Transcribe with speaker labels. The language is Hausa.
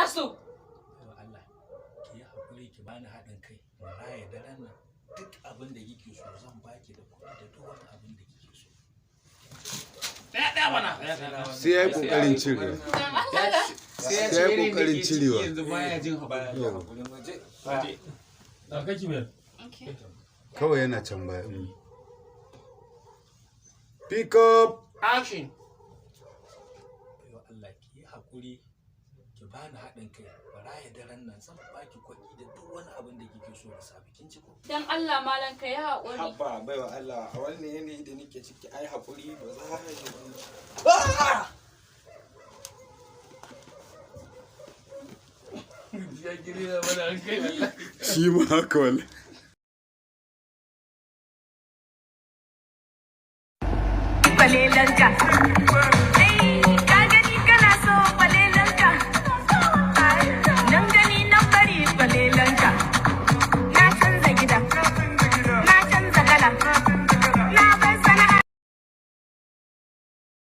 Speaker 1: na so.
Speaker 2: Allah ki yi hakuri ki bani haɗin kai na raya daren nan duk abin da kike so zan baki da kuɗi da duk wani abin da kike so. Ɗaya mana.
Speaker 3: Sai ya yi ƙoƙarin cirewa. Sai ya yi ƙoƙarin cirewa.
Speaker 4: Yanzu baya jin
Speaker 2: Waje.
Speaker 5: Da kake mai.
Speaker 3: Kawai yana can baya. Pick up.
Speaker 4: action.
Speaker 2: Allah ki yi hakuri ki bani haɗin kai na raya daren nan zan baki kuɗi da duk wani abin da kike so da safe kin ci ko.
Speaker 1: Dan Allah malam ka yi haƙuri.
Speaker 4: Habba baiwa Allah a wannan yanayi da nake ciki ai haƙuri ba za a yi.
Speaker 5: Ya gire da mana an kai.
Speaker 3: Shi ma haka wallahi.